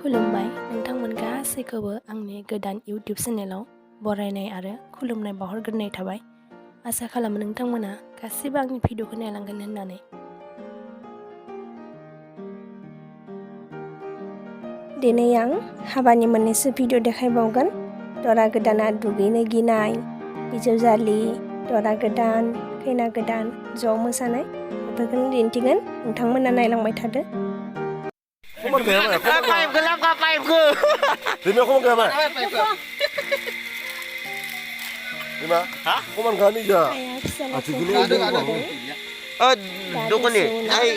खुलुमबाय नोंथांमोन गासैखौबो आंनि गोदान इउटिउब चेनेलाव बरायनाय आरो खुलुमनाय बावहरग्रोनाय थाबाय। आसा खालामो नोंथांमोना गासिबो आंनि भिडिअखौ नायलांगोन होननानै। दिनै आं हाबानि मोननैसो भिडिअ देखायबावगोन। दरा गोदाना दुगैनो गिनाय, बिजावजालि, दरा गोदान, खैना गोदान ज' मोसानाय बेफोरखौनो दिन्थिगोन। नोंथांमोना नायलांबाय थादो। Paipku lah kok paipku. Lima kau makan apa? Lima? Hah? Kau makan ni je. Oh, dukun ni. Ai,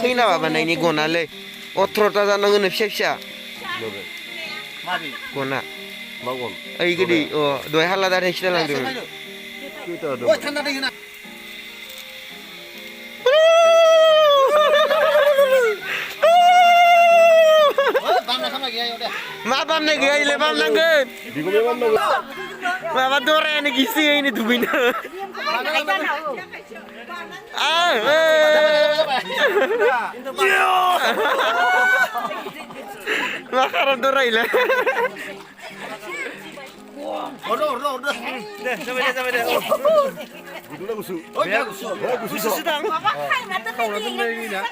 kena apa mana ini guna le? Otrota jangan ngene siap-siap. Mari. Guna. Bangun. Ai gede. Oh, dua hal ada di sini lang dulu. Kita ada. Oh, tanda dia nak. Mabam na gaya le bam nanggen. Di kau memang nak. Mabam dore ni gisi ini dubina. Ah. Makaram dore ile. Order. Deh, sampai deh. Itu lah gusu. Oh, ya gusu. Gusu Sedang. Kau nak benda ini nak.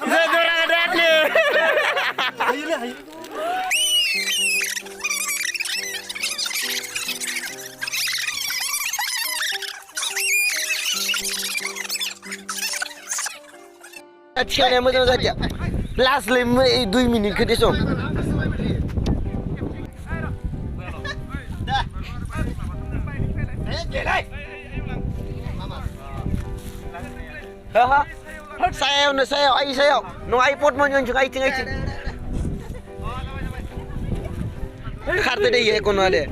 Saya dorang ada ni. Ayolah. Acian yang macam saja. Last 2 minit ke dia song. Haha. Sayaw, ay sayaw. Nung iPod mo yun, yung iting. Karte deh ya kono ada.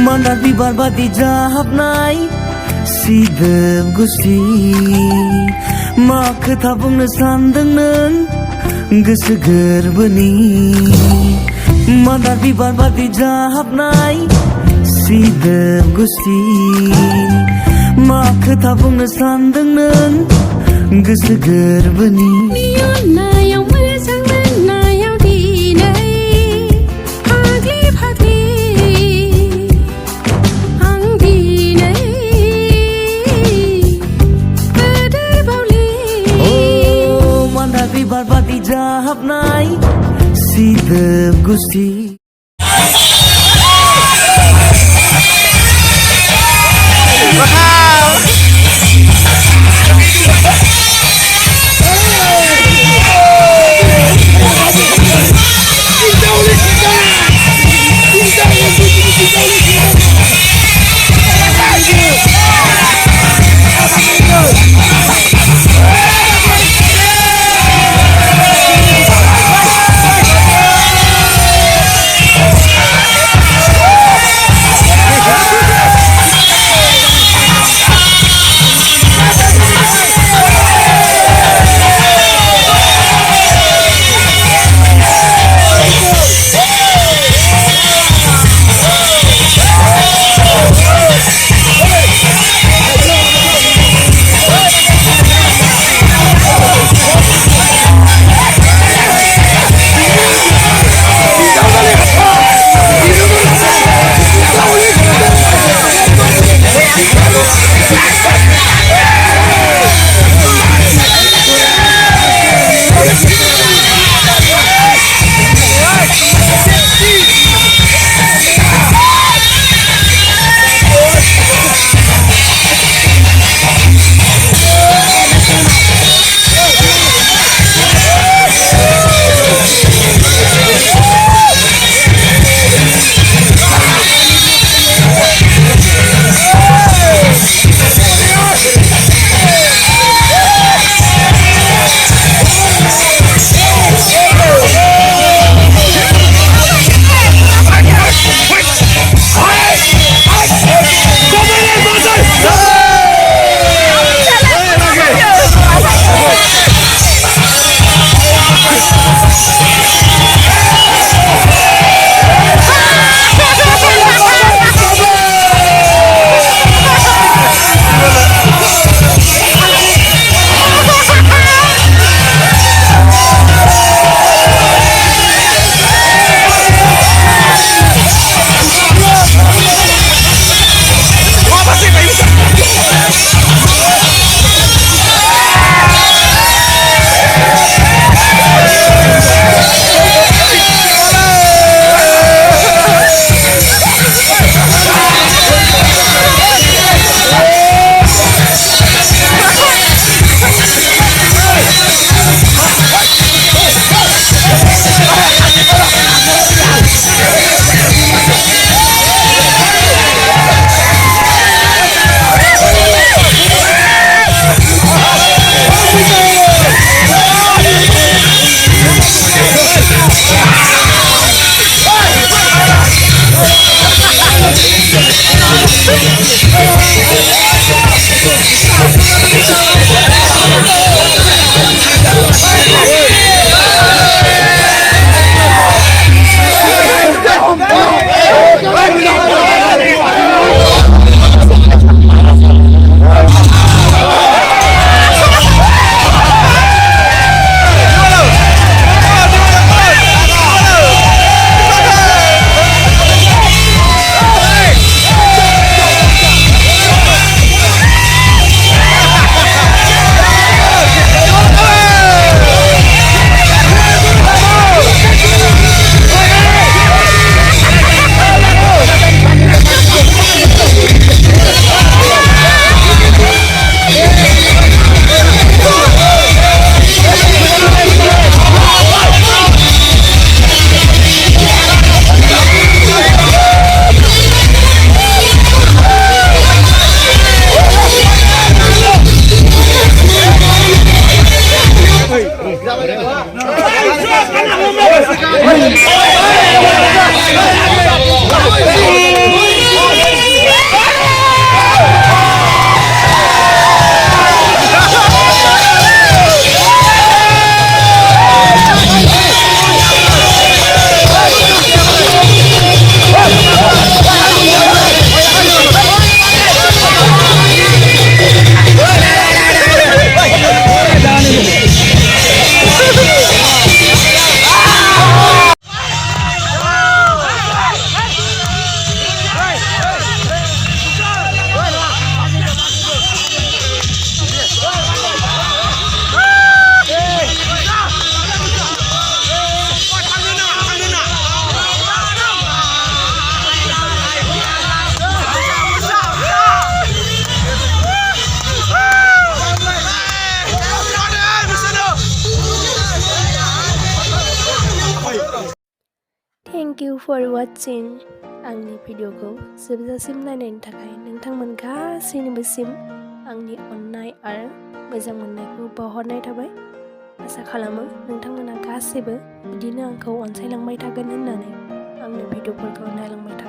Manabi barbadi jahab nai sidem gusti mak tabung sandeng neng geseger beni Manabi barbadi jahab nai sidem gusti mak tabung sandeng neng geseger beni Barbadi jahab nai sidem gusti Thank you for watching आंनि भिडिअखौ जोबजासिम नायनायनि थाखाय नोंथांमोन गासैनिबोसिम आंनि अननाय आरो मोजां मोननायखौ बावहरनाय थाबाय। आसा खालामो नोंथांमोना गासैबो बिदिनो आंखौ अनसायलांबाय थागोन होननानै आंनि भिडिअफोरखौ नायलांबाय थागोन।